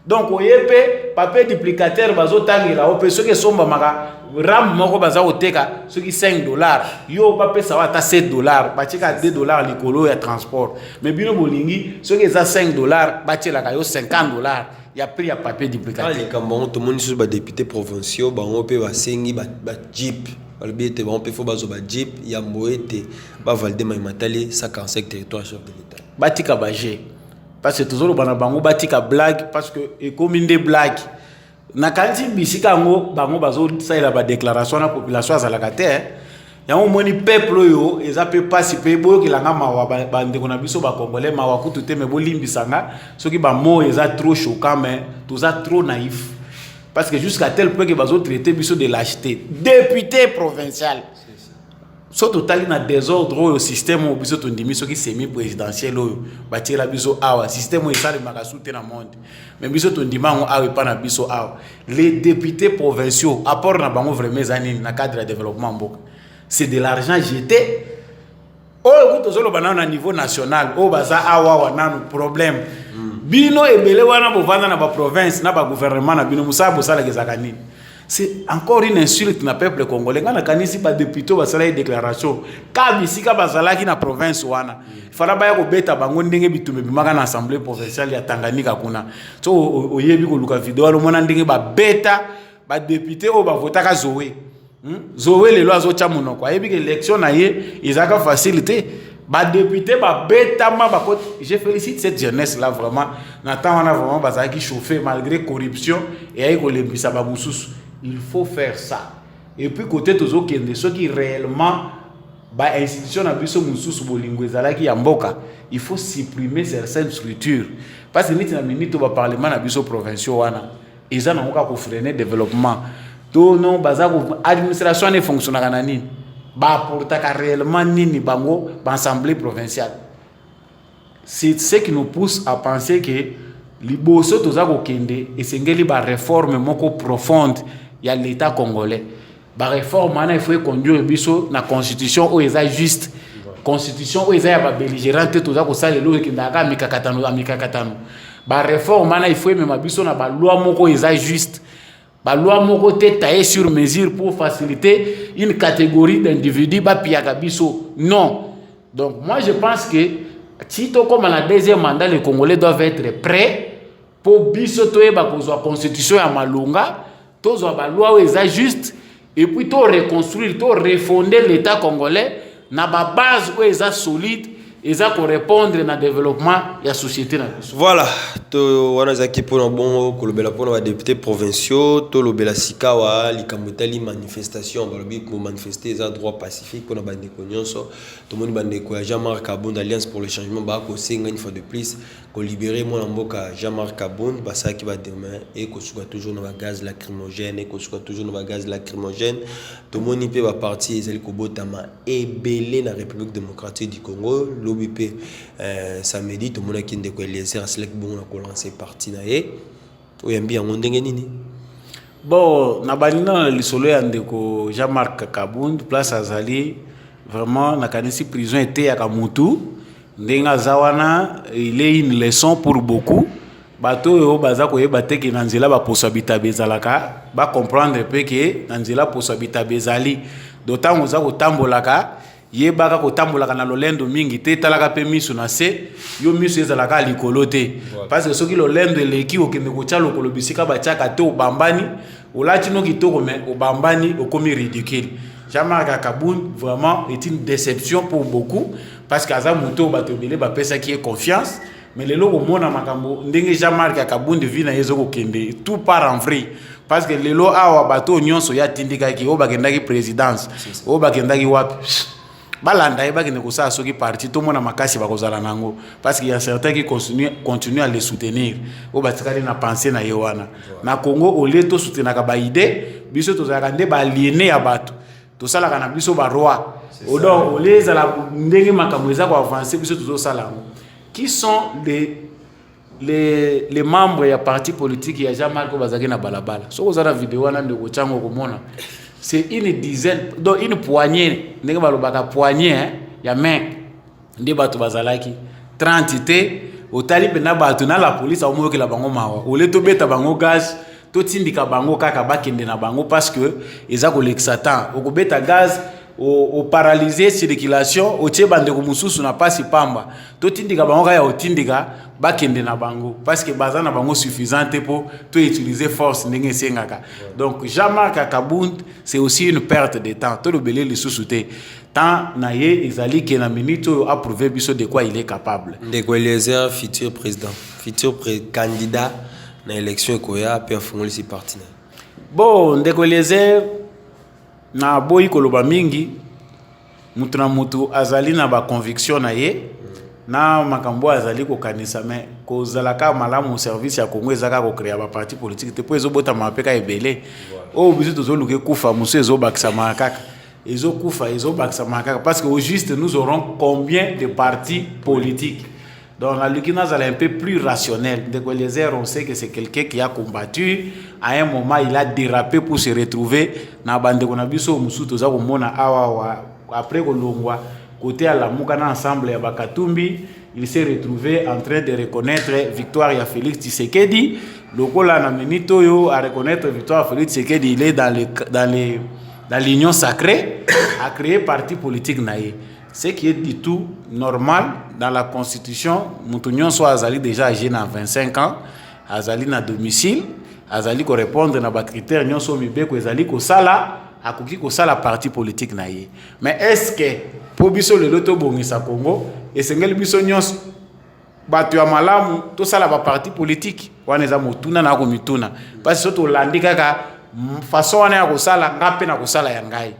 donc oyepe papier duplicateur bazo tangela ope soki somba maka ram moko baza oteka soki $5 yo ba pesa wata $7 batika $2 likolo ya transport mais bino bolingi soki eza $5 batela ka yo $50 ya prix ya papier duplicateur ali kambo to moni sur ba député provinciaux bango pe basengi ba jeep balbete bango pe fo bazo ba jeep ya mboete ba valider matali 55 territoire chef de l'état batika baje parce que toujours bana bango batika blague parce que ekomi nde blague na kanti bisika ngo bango bazo saila ba déclaration na population azalaka te yango moni peuple yo eza pe pasi pe boyo kilanga mawa bande kona biso ba congolais mawa kutu te me bolimbisanga soki ba mo eza trop choquant mais tout ça trop naïf parce que jusqu'à tel point que bazo traiter biso de lâcheté député provincial so total na désordre au système biso tondimi soki semi présidentiel oyo batira biso awa système esale makasute na monde mais biso tondima ngo awa pa na biso awa les députés provinciaux apport na bango vraiment zanini na cadre de développement mboka c'est de l'argent jeté oyo kutozolo bana na niveau national o baza awa wana problème bino ebele wana bovanda na ba province na ba gouvernement na bino musabo sala kezaka nini. C'est encore une insulte na peuple congolais. Quand on kanisi pas député ba sala déclaration ka bisika bazala ki na province wana fala ba ya ko beta bango ndenge bitume bimaka na assemblée provinciale ya Tanganyika kuna so oyebi ko luka video alo mona ndenge ba beta ba député o ba votaka Zoé Zoé lelo azocha monoko ayebi que élection na ye izaka facilité ba député ba beta ma ba je félicite cette jeunesse là vraiment n'attend on a vraiment bazala ki chauffer malgré corruption et ayi ko lembisa ba mususu. Il faut faire ça. Et puis côté tozo kende ceux qui réellement ba institution na biso mususu bolingo ezalaki ya mboka, il faut supprimer certaines structures parce que niti na minute ba parlement na biso provinciaux wana eza na ngoka ko freiner développement to non baza ko administration ne fonctionne kana nini ba portaka réellement nini bango ba assemblée provinciale. C'est ce qui nous pousse à penser que liboso toza ko kende esengeli ba réforme moko profonde ya l'état congolais ba réforme ana il faut conduire biso na constitution o eza juste constitution o eza ya ba belligérante toza ko sala lo ke ndaka mikakatano ba réforme ana il faut même biso na ba loi moko eza juste ba loi moko te taillé sur mesure pour faciliter une catégorie d'individus ba piaka biso non. Donc moi je pense que si to comme la deuxième mandat les Congolais doivent être prêts pour biso toyeba kozwa constitution ya malunga tozwa ba loi eza juste et puis to reconstruire to refonder l'état congolais na ba base où eza solide eza ko répondre na développement ya société na biso. Voilà, to wana zaki pona bon kolobela pona ba députés provinciaux to lobela sikawa likamotali manifestation balobi ko manifester eza droit pacifique pona ba ndeko nyonso to moni ba ndeko ya Jean-Marc Kabund Alliance pour le changement ba ko senga une fois de plus ko libérer mon mboka Jean-Marc Kabund ba saki ba demain et ko suka toujours na ba gaz lacrymogène et ko suka toujours na ba gaz lacrymogène to moni pe ba parti ezali ko botama ebelé na République démocratique du Congo l'OBP samedi to mona kinde ko Eliezer Aslek bon na ko lancer parti na ye oyambi yango ndenge nini bon na balina lisolo ya ndeko Jean-Marc Kabund place azali vraiment na kanisi prison était ya kamutu ndenga zawana il est une leçon pour beaucoup bato yo baza ko yeba te ke na nzela ba possibilité bezalaka ba comprendre pe ke na nzela possibilité bezali d'autant oza ko tambolaka yebaka ko tambolaka na lolendo mingi te talaka pe miso na se yo miso ezalaka likolo te parce que soki lolendo eleki okende ko tya lokolo bisika batiaka te obambani olati no kitoko mais obambani okomi ridicule. Jean-Marc Kabund vraiment est une déception pour beaucoup parce que aza muto bato belé ba pesa qui est confiance mais lelo ko mona makambo ndenge Jean-Marc Kabund vina yezo ko kende tout part en vrille parce que lelo awa bato nyonso ya tindika ki obakendaki présidence obakendaki wapi balanda ye bakende ko sa soki parti to mona makasi bakozala nango parce qu'il y a certains qui continuent à les soutenir o batikali na penser na yewana na Congo au lieu to soutenir ka ba idée biso to zaka nde ba aliéné ya bato to sala kana biso ba roi o donc au lieu la ndenge makambo za ko avancer biso to sala qui sont les membres ya parti politique ya Jean-Marc Bazaki na balabala soko za vidéo wana ndeko chango komona c'est une dizaine donc une poignée ndenge balobaka poignée ya mec ndi bato bazalaki 30 te otali pena bato na la police amoyoki la bango mawa ole to beta bango gaz to tindika bango kaka bakende na bango parce que eza ko l'exatan okobeta gaz o paralyser circulation o tie bande ko mususu na pasi pamba to tindika bango kaya otindika bakende na bango parce que baza na bango suffisante pour to utiliser force ndenge sengaka. Donc Jean-Marc Kabund c'est aussi une perte de temps to le belé le sous-souté tant na ye ezali ke na minute a prouver biso de quoi il est capable. Ndeko Eliezer futur président candidat na élection koya pe afungoli si parti na bon Ndeko Eliezer na boyi koloba mingi mutu na mutu azali na ba conviction na ye na makambo azali ko kanisa mais ko zalaka malamu service ya Congo ezaka ko créer ba parti politique te po ezobota mapeka ebele o biso tozoluke kufa musu ezobakisa makaka ezokufa ezobakisa makaka parce que au juste nous aurons combien de partis politiques. Donc la Lukina est un peu plus rationnel. Ndeko Eliezer, on sait que c'est quelqu'un qui a combattu. À un moment, il a dérapé pour se retrouver. Na bande konabiso musuto za komona awa après kolongwa côté à la Mukana ensemble ya Bakatumbi, il s'est retrouvé en train de reconnaître victoire ya Félix Tshisekedi. Lokola na minito yo à reconnaître victoire ya Félix Tshisekedi, il est dans l'union sacrée à créer parti politique naïe. Ce qui est du tout normal dans la constitution, Moutounion soit Azali déjà âgé dans 25 ans, Azali na domicile, Azali ko répondre na ba critères nyon so mibe ko Azali ko sala, akoki ko sala parti politique na ye. Mais est-ce que pour biso le loto bongisa Congo et sengeli biso nyon batu ya malamu to sala ba parti politique wana za motuna na ko mituna parce que to landika ka façon wana ya ko sala ngape na ko sala ya ngai.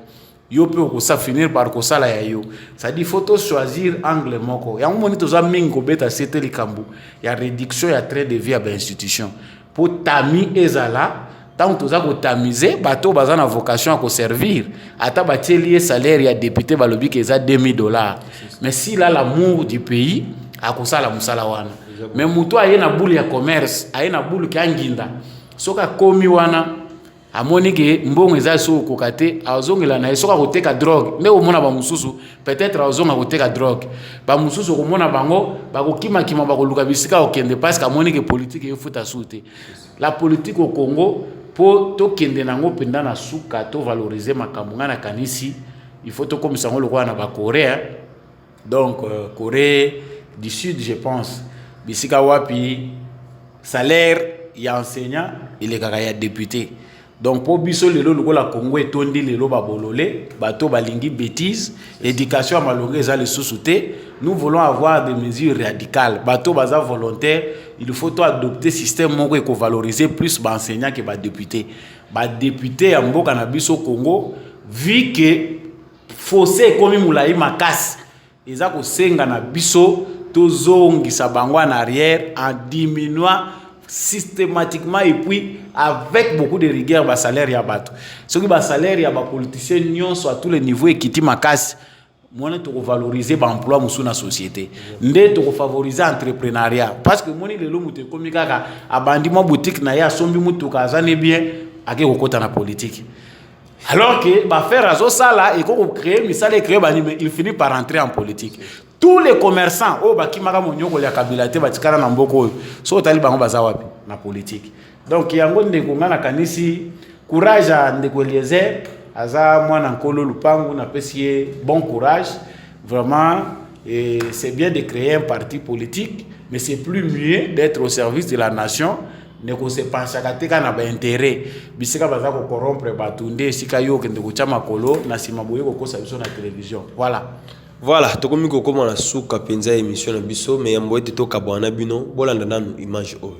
Yo peut ko finir par ko sala ya yo. Ça dit faut choisir angle moko. Ya moni to za mingo beta c'était likambu. Ya réduction ya trait de vie à l'institution. Pour tami ezala tant to za ko tamiser bato baza na vocation à ko servir. Ata bateli salaire ya député balobi ke za $2000. Mais si là l'amour du pays a ko sala musala wana. Mais muto aye na boule ya commerce, aye na boule ka nginda. Soka komi wana amoni ke mbongo eza so kokate azongela na esoka koteka drogue mais omona ba mususu peut-être azonga koteka drogue ba mususu komona bango bakokima kima bakoluka bisika okende parce que amoni ke politique efuta sute la politique au Congo po to kende nango penda na suka to valoriser makambo ngana kanisi il faut to komisa ngo lokwa na ba Coréen donc Corée du Sud je pense bisika wapi salaire ya enseignant il est kaka ya député. Donc pour biso lelo lokola Congo etondi lelo babolole bato balingi bêtise éducation à malongé za le sous-souté. Nous voulons avoir des mesures radicales bato baza volontaire. Il faut adopter système moko et valoriser plus ba enseignants que ba députés. Ba députés ya mboka na biso Congo vu que fossé comme moulayi makasi eza ko senga na biso tozongisa bango en arrière en diminuant systématiquement et puis avec beaucoup de rigueur ba salaire ya bato. Ce qui ba salaire ya ba politiciens nyonso à tous les niveaux ekiti makasi. Moni to valoriser ba emploi musu na société. Nde to favoriser entrepreneuriat parce que moni lelo mutu komi kaka abandi mo boutique na ya sombi mutu kazane bien ake kokota na politique. Alors que ba faire azo sala et ko créer misale créer ba mais il finit par entrer en politique. Tous les commerçants au bakimaka monyoko ya kabila te batikana na mboko so tali bango baza wapi na politique. Donc yango ndeko ngana kanisi courage à ndeko Eliezer aza mwana nkolo lupangu na pesie bon courage vraiment et c'est bien de créer un parti politique mais c'est plus mieux d'être au service de la nation ne ko se pensa kateka na ba intérêt bisika baza ko corrompre batunde sika yo kende ko chama kolo na sima boye ko kosa biso na télévision voilà tokomi kokoma na suka penza émission na biso mais yambo ete to kabwana bino bolanda nanu image oyo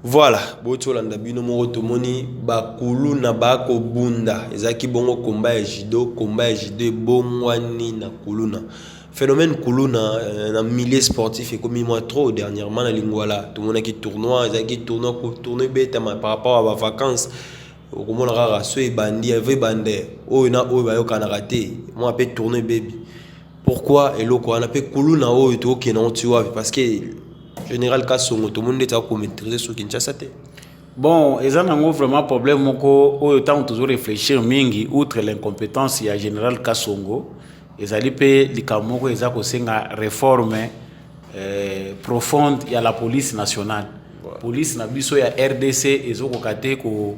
Voilà, boto landa bino moko tomoni bakulu na bako bunda ezaki bongo komba ya judo bongwani na kuluna phénomène kuluna na milieu sportif et comme moi trop dernièrement na lingwala tout monde qui tournoi ezaki tournoi beta par rapport à ba vacances au monde rara so e bandi avait bandé o na o ba yo kana raté moi appelle tournoi baby pourquoi et loko on appelle kuluna o to ki na tu vois parce que général Kassongo tout le monde est à maîtriser ce Kinshasa. Bon, ils ont vraiment problème moko au temps toujours réfléchir mingi outre l'incompétence ya général Kassongo ils allaient payer les kamoko ils a kosenga réforme profonde ya la police nationale. Voilà. Police na biso ya RDC ezoko kate ko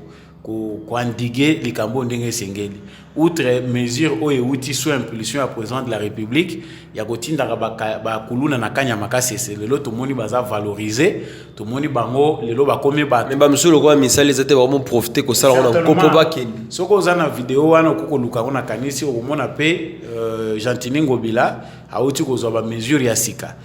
endiguer les kambo ndenge sengeli. Outre mesure o euti sous impulsion à président de la République, ya kotinda ba kuluna na kanya makasi lelo to moni baza valoriser, to moni bango lelo ba komi ba. Mais ba msolo kwa misali zate vraiment profiter ko sala on kopo ba ken. Soko za na vidéo wana ko luka ona kanisi o mona pe Gentini Ngobila a outi ko zo ba mesure ya sika.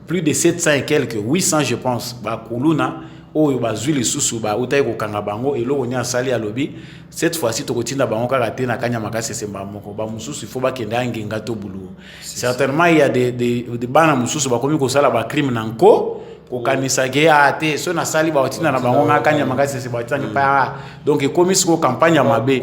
Plus de 700 et quelques 800 je pense ba kuluna oyo bazwi lisusu ba utai ko kanga bango eloko nya sali alobi cette fois-ci to kotinda bango kaka te na kanya makasi semba moko ba mususu il faut ba kenda ngenga to bulu certainement il y a des bana mususu ba komi ko sala ba crime nanko ko kanisa ke ate so na sali ba otinda na bango nga kanya makasi semba tsangi pa donc komi siko campagne ya mabe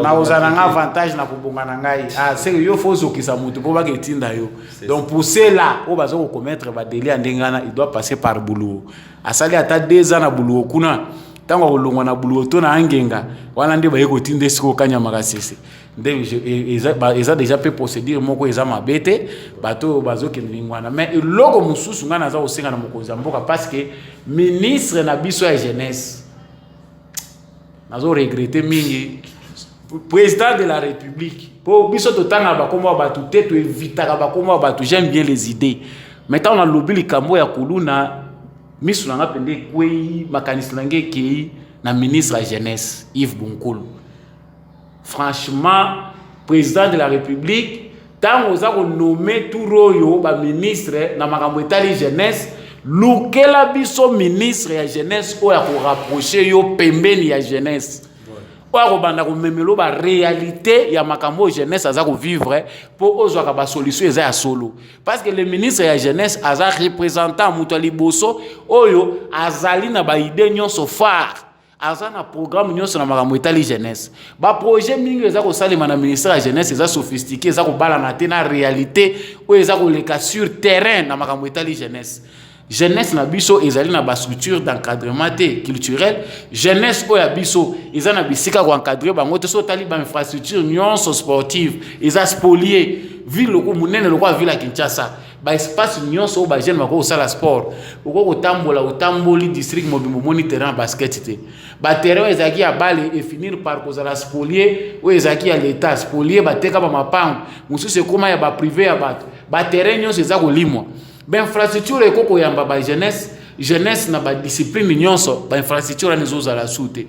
na ozana nga avantage na kubonga na ngai c'est yo faut okisa mutu po ba ketinda yo donc pour cela o bazo ko commettre ba délit ndengana il doit passer par boulot asali ata 2 ans na boulot kuna tango kolongwa na boulot to na ngenga wana nde ba yeko tinde siko kanya makasese nde eza déjà pe procédure moko eza mabete bato bazo kendingwana mais logo mususu ngana za osenga na mokonzi mboka parce que ministre na biso ya jeunesse nazo regretter mingi président de la république pour biso to tanga ba komba ba tout te to éviter ba komba ba tout j'aime bien les idées maintenant on a lobby likambo ya kuluna misu nanga pende kwei makanisi nange ki na ministre la jeunesse Yves Bonkulu franchement président de la république tant oza ko nommer tout royo ba ministre na makambo etali jeunesse lukela biso ministre ya jeunesse o ya ko rapprocher yo pembeni ya jeunesse oya ko banda ko memelo ba réalité ya makambo jeunesse aza ko vivre pour ozwa ba solution eza ya solo parce que le ministre ya jeunesse aza représentant muto liboso oyo azali na ba idée nyonso phare aza na programme nyonso na makambo etali jeunesse ba projet mingi eza ko salima na ministère ya jeunesse eza sophistiqué eza ko bala na te na réalité oyo eza ko leka sur terrain na makambo etali jeunesse jeunesse na biso ezali na ba structure d'encadrement culturel jeunesse oya biso eza na bisika ko encadrer bango te so tali ba infrastructure nyonso sportive eza spolier ville ko munene lokwa ville ya Kinshasa ba espace nyonso ba jeune bako sala sport uko kotambola utamboli district mobimbo moni terrain basket te ba terrain ezaki ya bale et finir par kozala spolier o ezaki ya l'état spolier ba teka ba mapango mususu koma ya ba privé ya bato ba terrain nyonso ezako limwa ba infrastructure ekoko yamba ba jeunesse na ba discipline nyonso ba infrastructure nezo zala sute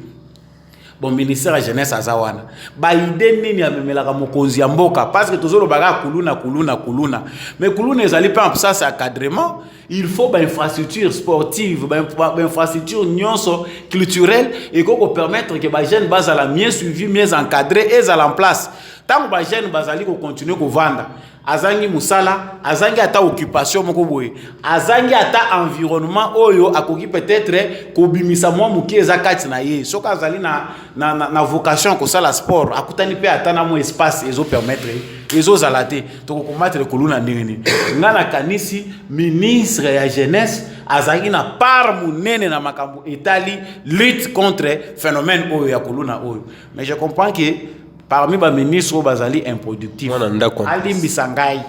bon ministère ya jeunesse azawana ba idée nini amemelaka mokonzi ya mboka parce que tozolo baga kuluna mais kuluna ezali pas en ça encadrement il faut ba infrastructure sportive ba infrastructure nyonso culturelle et qu'on permettre que ba jeune bazala mieux suivi mieux encadré et ezala en place tant ba jeune bazali ko continuer ko vanda azangi musala azangi ata occupation moko boye azangi ata environnement oyo akoki peut-être ko bimisa mwa muki ezakati na ye soka azali na vocation ko sala sport akutani pe ata na mo espace ezo permettre ezo zalate to ko combattre koluna ndengeni ngana kanisi ministre ya jeunesse azangi na part munene na makambo etali lutte contre phénomène oyo ya koluna oyo mais je comprends que parmi les ministres bazali improductifs Ali Misangai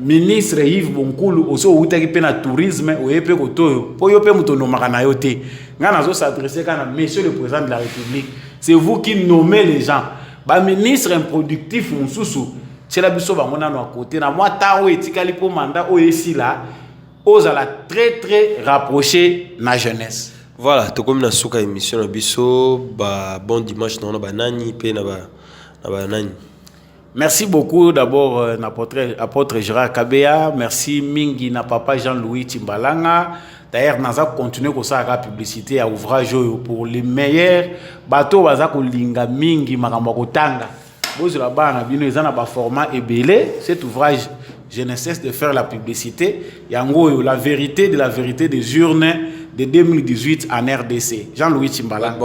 ministre Yves Bonkulu aussi outaki pe na tourisme oyepe kotoyo po yo pe mutono makana yo te ngana zo s'adresser kana monsieur le président de la République c'est vous qui nommez les gens ba ministre improductif mususu c'est la biso ba mona no à côté na moi ta o etikali po mandat o esila ozala très rapproché na jeunesse. Voilà, tout comme na suka émission na biso ba bon dimanche na ba nani pe na ba nani. Merci beaucoup d'abord apôtre Gérard Kabea, merci mingi na papa Jean-Louis Timbalanga. D'ailleurs naza continuer ko sa publicité à ouvrage pour les meilleurs bateaux baza ko linga mingi makambo ko tanga. Bozula bana bino ezana ba format ebelé cet ouvrage je ne cesse de faire la publicité yango la vérité des urnes de 2018 en RDC. Jean-Louis Timbalanga.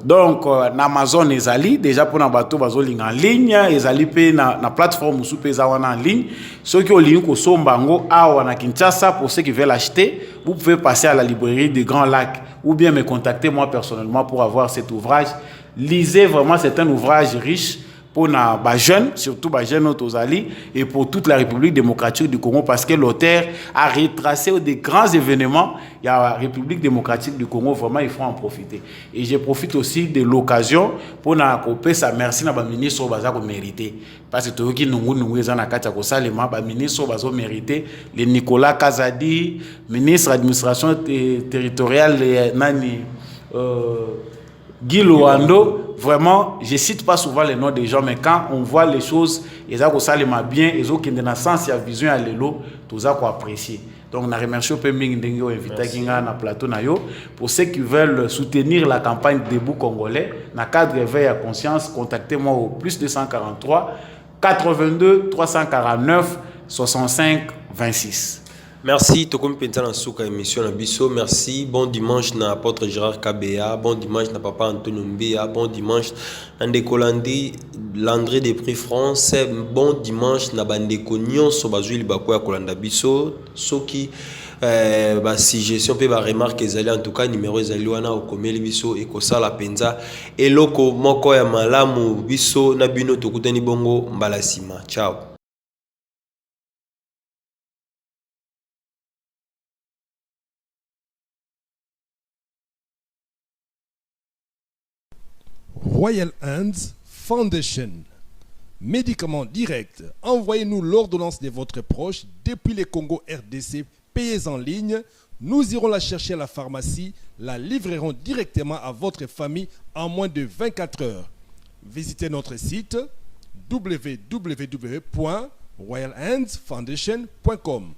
Donc, Amazon ezali déjà pour na bateau bazolinga en ligne, ezali pe na plateforme sous pesa wana en ligne. Ceux qui ont ligne ko sombango awa na Kinshasa pour ceux qui veulent acheter, vous pouvez passer à la librairie des Grands Lacs ou bien me contacter moi personnellement pour avoir cet ouvrage. Lisez vraiment, c'est un ouvrage riche pour les jeunes, surtout les jeunes Otozali, et pour toute la République démocratique du Congo, parce que l'auteur a retracé des grands événements. Il y a la République démocratique du Congo, vraiment, il faut en profiter. Et je profite aussi de l'occasion pour nous sa merci à ministre Baza mérité. Parce que tout qui nous ministre Baza mérité, le Nicolas Kazadi, ministre de l'administration territoriale, Nani. Guy Loando, vraiment, je ne cite pas souvent les noms des gens, mais quand on voit les choses, ils ont bien, ils ont dans sens, il y a vision à l'élo, tout ça qu'on apprécie. Donc, on a remercié Pembing Dengo invité Kinga na plateau na yo. Pour ceux qui veulent soutenir la campagne Debout Congolais, na cadre éveil à conscience, contactez-moi au plus 243 82 349 65 26. Merci, Tokom Pentan en Souka émission na Bisso. Merci, bon dimanche na apôtre Gérard Kabea, bon dimanche na papa Antonio Mbia, bon dimanche na Ndekolandi, Landré des Prix France, bon dimanche na Bandeko Nyonso bazui libako ya kolanda Bisso, soki ba suggestion pe ba remarque ezali en tout cas numéro ezali wana okomeli Bisso ekosala penza eloko moko ya malamu Bisso na bino tokutani bongo mbala sima. Ciao. Royal Hands Foundation. Médicaments directs. Envoyez-nous l'ordonnance de votre proche depuis le Congo RDC. Payez en ligne. Nous irons la chercher à la pharmacie. La livrerons directement à votre famille en moins de 24 heures. Visitez notre site www.royalhandsfoundation.com.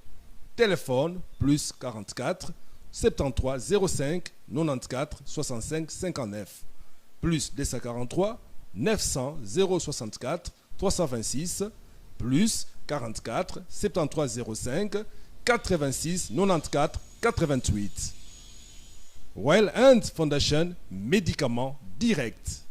Téléphone plus 44 73 05 94 65 59. Plus 243 900 064 326 plus 44 73 05 86 94 88. Royal Hands Foundation, médicaments directs.